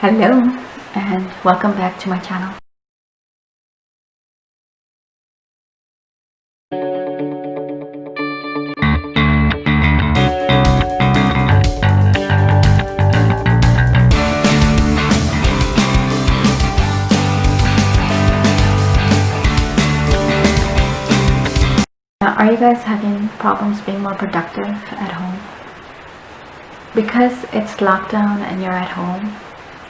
Hello and welcome back to my channel. Now, are you guys having problems being more productive at home? Because it's lockdown and you're at home,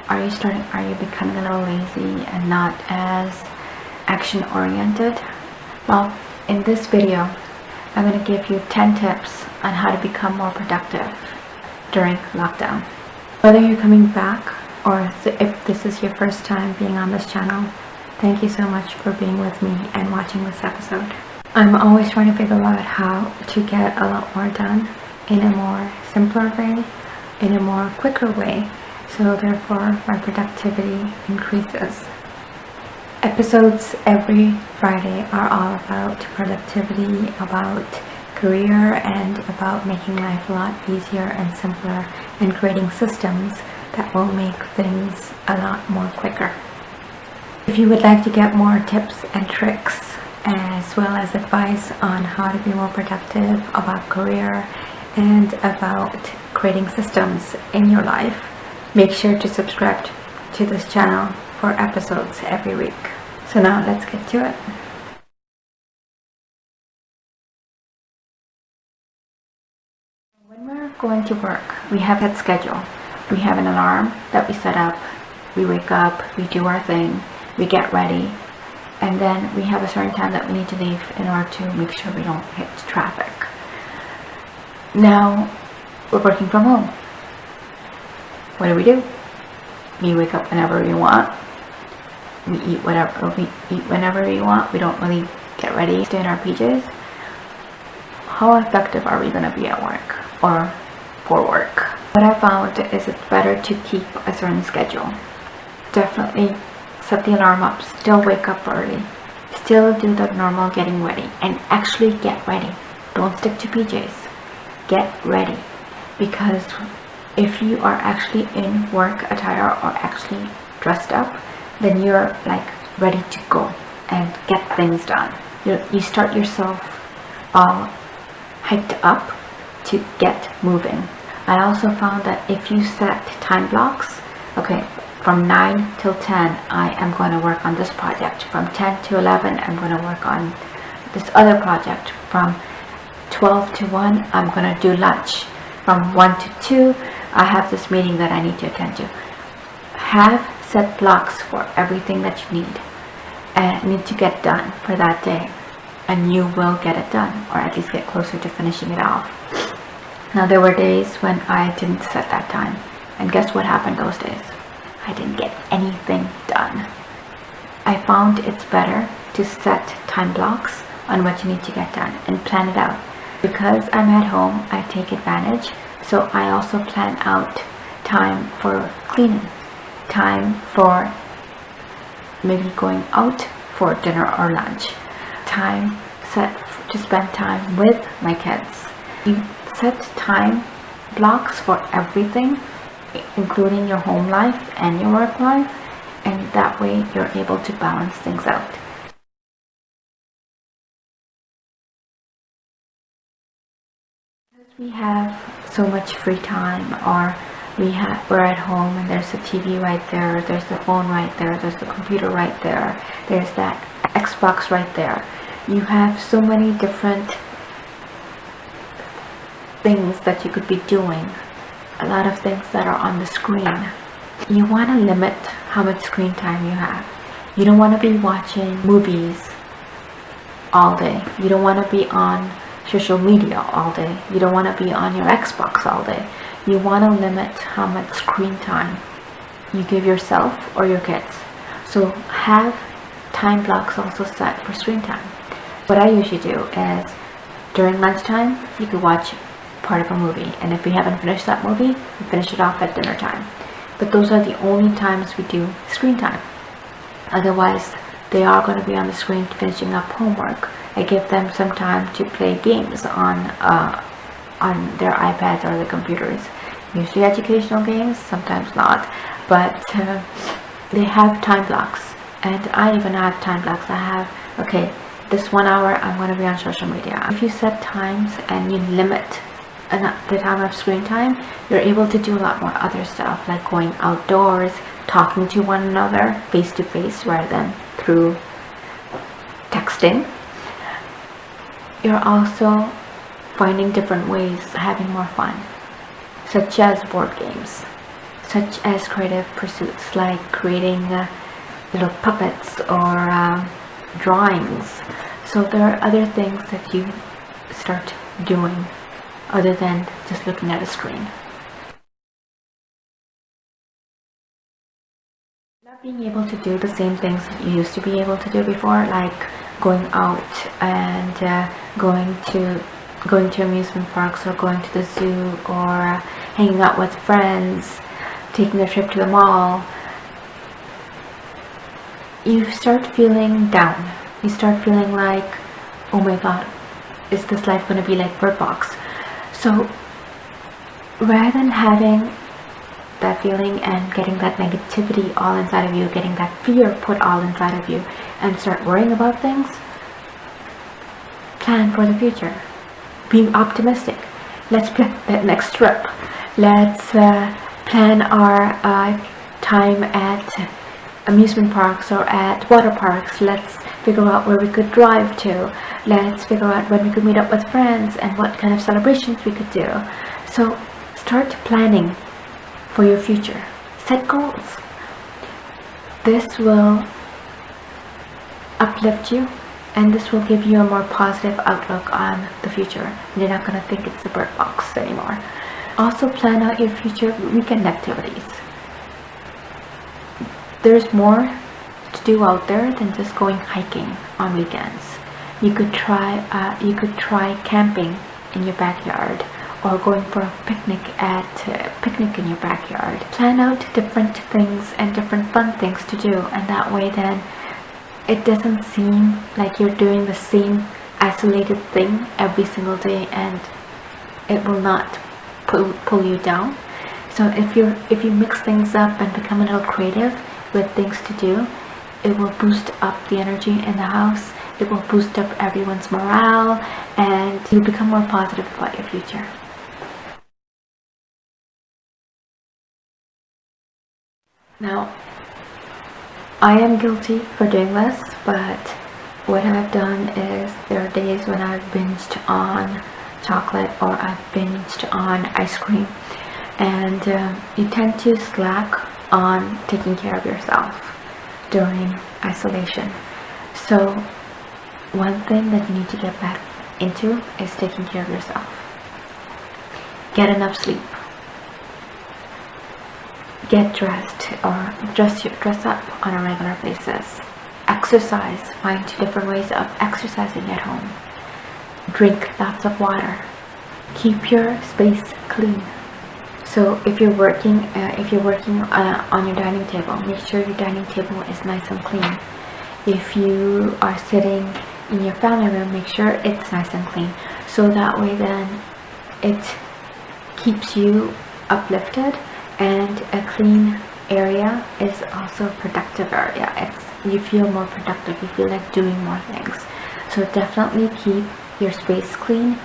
are you becoming a little lazy and not as action oriented? Well, in this video, I'm going to give you 10 tips on how to become more productive during lockdown. Whether you're coming back or if this is your first time being on this channel, thank you so much for being with me and watching this episode. I'm always trying to figure out how to get a lot more done in a more simpler way, in a more quicker way, so therefore my productivity increases. Episodes every Friday are all about productivity, about career, and about making life a lot easier and simpler and creating systems that will make things a lot more quicker. If you would like to get more tips and tricks as well as advice on how to be more productive, about career, and about creating systems in your life, make sure to subscribe to this channel for episodes every week. So now let's get to it. When we're going to work, we have that schedule. We have an alarm that we set up. We wake up, we do our thing, we get ready, and then we have a certain time that we need to leave in order to make sure we don't hit traffic. Now, we're working from home. What do? We wake up whenever we want. We eat whenever we want. We don't really get ready, stay in our PJs. How effective are we going to be at work or for work? What I found is it's better to keep a certain schedule. Definitely set the alarm up, still wake up early, still do the normal getting ready, and actually get ready. Don't stick to PJs. Get ready, because if you are actually in work attire or actually dressed up, then you're like ready to go and get things done. You start yourself all hyped up to get moving. I also found that if you set time blocks, okay, from 9 till 10 I am going to work on this project, from 10 to 11 I'm going to work on this other project, from 12 to 1 I'm going to do lunch, from 1 to 2 I have this meeting that I need to attend to. Have set blocks for everything that you need to get done for that day, and you will get it done, or at least get closer to finishing it off. Now, there were days when I didn't set that time, and guess what happened those days? I didn't get anything done. I found it's better to set time blocks on what you need to get done and plan it out. Because I'm at home, I take advantage, so I also plan out time for cleaning, time for maybe going out for dinner or lunch, time set to spend time with my kids. You set time blocks for everything, including your home life and your work life, and that way you're able to balance things out. We have so much free time, or we're at home and there's the TV right there, there's the phone right there, there's the computer right there, there's that Xbox right there. You have so many different things that you could be doing, a lot of things that are on the screen. You want to limit how much screen time you have. You don't want to be watching movies all day. You don't want to be on social media all day. You don't want to be on your Xbox all day. You want to limit how much screen time you give yourself or your kids. So have time blocks also set for screen time. What I usually do is during lunchtime, you could watch part of a movie, and if we haven't finished that movie, we finish it off at dinner time. But those are the only times we do screen time. Otherwise, they are going to be on the screen finishing up homework. I give them some time to play games on their iPads or the computers. Usually educational games, sometimes not, but they have time blocks, and I even have time blocks. I have, okay, this 1 hour I'm going to be on social media. If you set times and you limit the time of screen time, you're able to do a lot more other stuff, like going outdoors, talking to one another face to face rather than through texting. You're also finding different ways of having more fun, such as board games, such as creative pursuits like creating little puppets or drawings. So there are other things that you start doing other than just looking at a screen. Not being able to do the same things that you used to be able to do before, like going out and going to amusement parks, or going to the zoo, or hanging out with friends, taking a trip to the mall. You start feeling down. You start feeling like, oh my god, is this life going to be like Bird Box? So rather than having that feeling and getting that negativity all inside of you, getting that fear put all inside of you, and start worrying about things, plan for the future. Be optimistic. Let's plan that next trip. Let's plan our time at amusement parks or at water parks. Let's figure out where we could drive to. Let's figure out when we could meet up with friends and what kind of celebrations we could do. So start planning for your future. Set goals. This will uplift you, and this will give you a more positive outlook on the future. You're not going to think it's a Bird Box anymore. Also plan out your future weekend activities. There's more to do out there than just going hiking on weekends. You could try camping in your backyard, or going for a picnic in your backyard. Plan out different things and different fun things to do, and that way then it doesn't seem like you're doing the same isolated thing every single day, and it will not pull you down. So if you mix things up and become a little creative with things to do, it will boost up the energy in the house. It will boost up everyone's morale, and you'll become more positive about your future. Now, I am guilty for doing this, but what I've done is there are days when I've binged on chocolate or I've binged on ice cream, and you tend to slack on taking care of yourself during isolation. So one thing that you need to get back into is taking care of yourself. Get enough sleep. Get dressed or dress up on a regular basis. Exercise. Find different ways of exercising at home. Drink lots of water. Keep your space clean. So if you're working on your dining table, make sure your dining table is nice and clean. If you are sitting in your family room, make sure it's nice and clean. So that way then it keeps you uplifted, and a clean area is also a productive area. You feel more productive, you feel like doing more things. So definitely keep your space clean,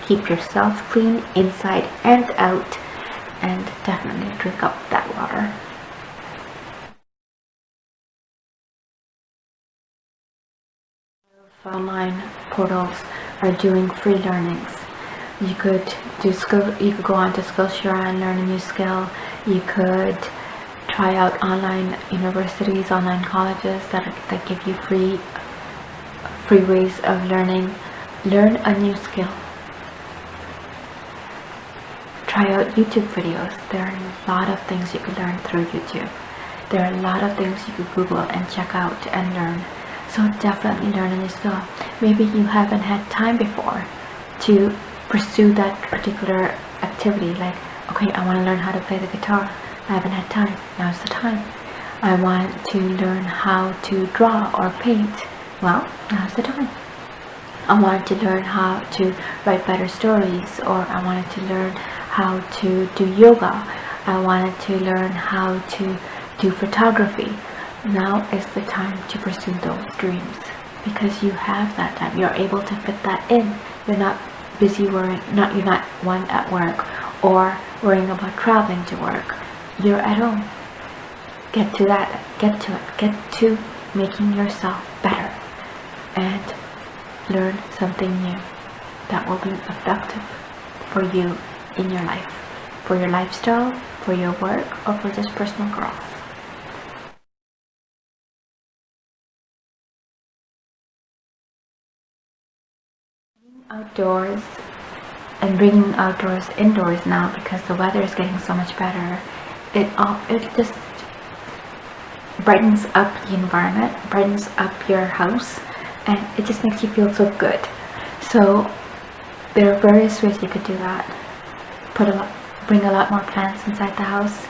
keep yourself clean inside and out, and definitely drink up that water. Online portals are doing free learnings. You could go on to Skillshare and learn a new skill. You could try out online universities, online colleges that give you free ways of learning. Learn a new skill. Try out YouTube videos. There are a lot of things you could learn through YouTube. There are a lot of things you could Google and check out and learn. So definitely learn a new skill. Maybe you haven't had time before to pursue that particular activity. Like, okay, I want to learn how to play the guitar. I haven't had time. Now's the time. I want to learn how to draw or paint. Well, now's the time. I wanted to learn how to write better stories, or I wanted to learn how to do yoga. I wanted to learn how to do photography. Now is the time to pursue those dreams, because you have that time. You're able to fit that in. You're not busy worrying, you're not one at work or worrying about traveling to work. You're at home. Get to that. Get to it. Get to making yourself better and learn something new that will be productive for you in your life, for your lifestyle, for your work, or for just personal growth. Outdoors and bringing outdoors indoors now, because the weather is getting so much better, it just brightens up the environment, brightens up your house, and it just makes you feel so good. So there are various ways you could do that. Bring a lot more plants inside the house.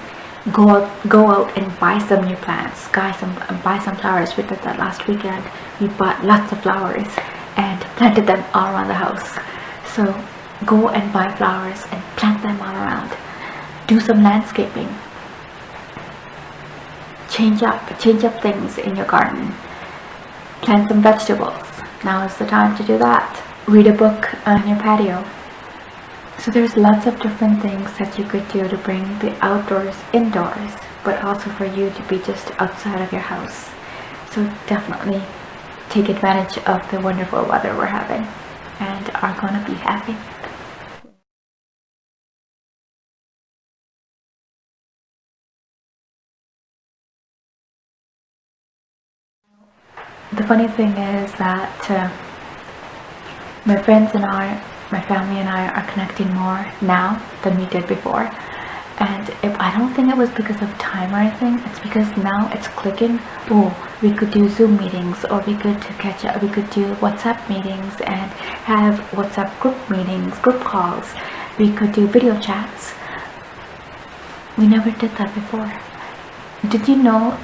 Go out and buy some new plants. Buy some flowers. We did that last weekend. We bought lots of flowers and planted them all around the house. So go and buy flowers and plant them all around. Do some landscaping. Change up things in your garden. Plant some vegetables. Now is the time to do that. Read a book on your patio. So there's lots of different things that you could do to bring the outdoors indoors, but also for you to be just outside of your house. So definitely take advantage of the wonderful weather we're having and are going to be happy. The funny thing is that my friends and my family and I are connecting more now than we did before. And I don't think it was because of time or anything. It's because now it's clicking. Oh, we could do Zoom meetings, or we could catch up. We could do WhatsApp meetings and have WhatsApp group meetings, group calls. We could do video chats. We never did that before. Did you know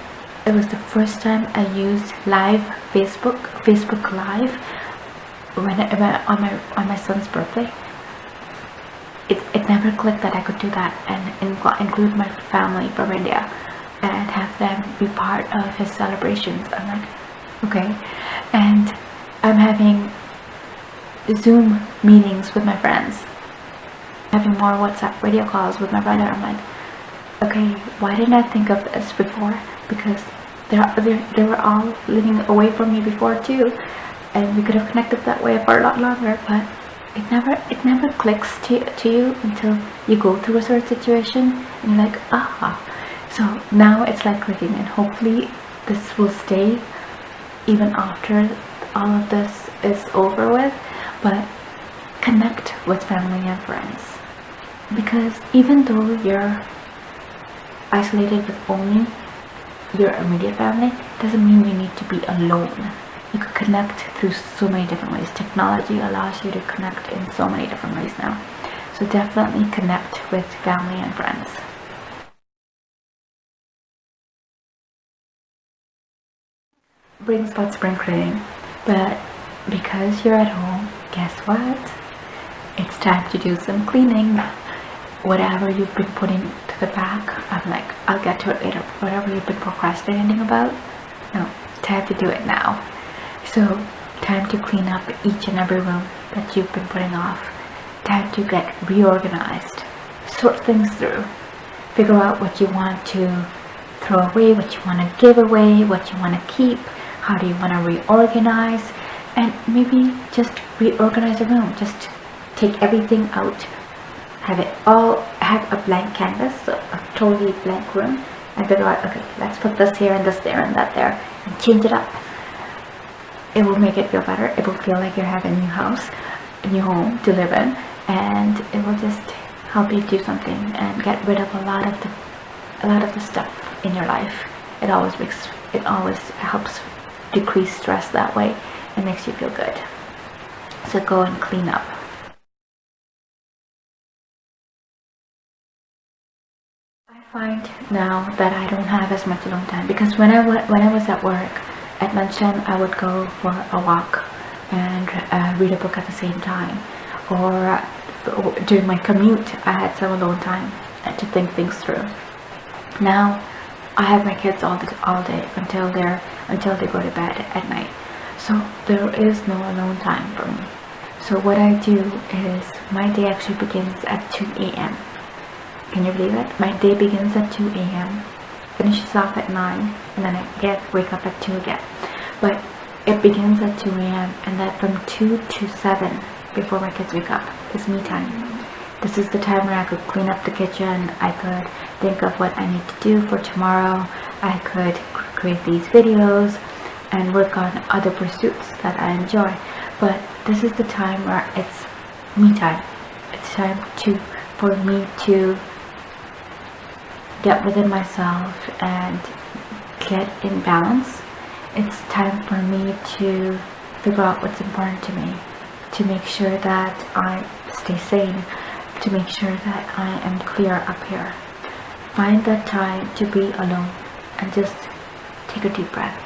it was the first time I used live Facebook Live on my son's birthday? It never clicked that I could do that and include my family from India and have them be part of his celebrations. I'm like, okay. And I'm having Zoom meetings with my friends, having more WhatsApp video calls with my brother. I'm like, okay, why didn't I think of this before? Because they were all living away from me before too, and we could have connected that way for a lot longer, but it never clicks to you until you go through a certain situation and you're like, aha. So now it's like clicking, and hopefully this will stay even after all of this is over with. But connect with family and friends, because even though you're isolated with only your immediate family, doesn't mean you need to be alone. You could connect through so many different ways. Technology allows you to connect in so many different ways now. So definitely connect with family and friends. Brings about spring cleaning, but because you're at home, guess what? It's time to do some cleaning. Whatever you've been putting to the back, I'm like, I'll get to it later. Whatever you've been procrastinating about, no, time to do it now. So, time to clean up each and every room that you've been putting off. Time to get reorganized. Sort things through. Figure out what you want to throw away, what you want to give away, what you want to keep, how do you want to reorganize, and maybe just reorganize a room. Just take everything out. Have a blank canvas, so a totally blank room, and figure out, okay, let's put this here and this there and that there, and change it up. It will make it feel better. It will feel like you're having a new house, a new home to live in, and it will just help you do something and get rid of a lot of the stuff in your life. It always helps decrease stress that way and makes you feel good. So go and clean up. I find now that I don't have as much alone time, because when I was at work, at lunchtime I would go for a walk and read a book at the same time, or during my commute I had some alone time, minute to think things through. Now I have my kids all day until they go to bed at night. So there is no alone time for me. So what I do is my day actually begins at 2 a.m. Can you believe it? My day begins at 2 a.m. finishes off at 9, and then I wake up at 2 again. But it begins at 2 a.m. and that from 2 to 7 before my kids wake up is me time. This is the time where I could clean up the kitchen, I could think of what I need to do for tomorrow, I could create these videos and work on other pursuits that I enjoy. But this is the time where it's me time. It's time for me to get within myself and get in balance. It's time for me to figure out what's important to me, to make sure that I stay sane, to make sure that I am clear up here. Find that time to be alone and just take a deep breath.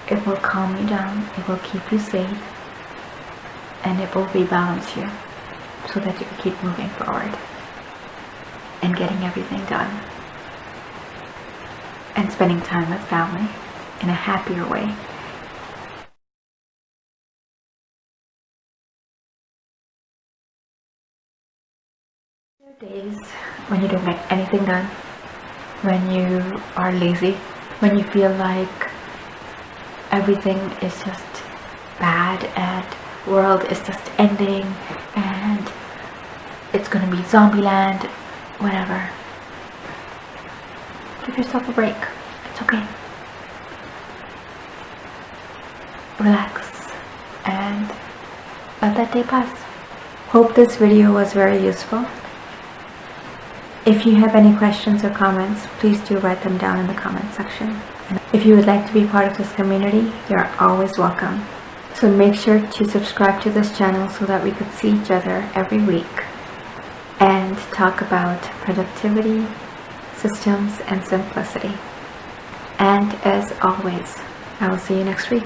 It will calm you down, it will keep you safe, and it will rebalance you so that you can keep moving forward and getting everything done and spending time with family in a happier way. There are days when you don't get anything done, when you are lazy, when you feel like everything is just bad and world is just ending and it's gonna be zombie land, whatever. Give yourself a break. It's okay. Relax and let that day pass. Hope this video was very useful. If you have any questions or comments, please do write them down in the comment section. And if you would like to be part of this community, you're always welcome. So make sure to subscribe to this channel so that we could see each other every week and talk about productivity, systems, and simplicity. And as always, I will see you next week.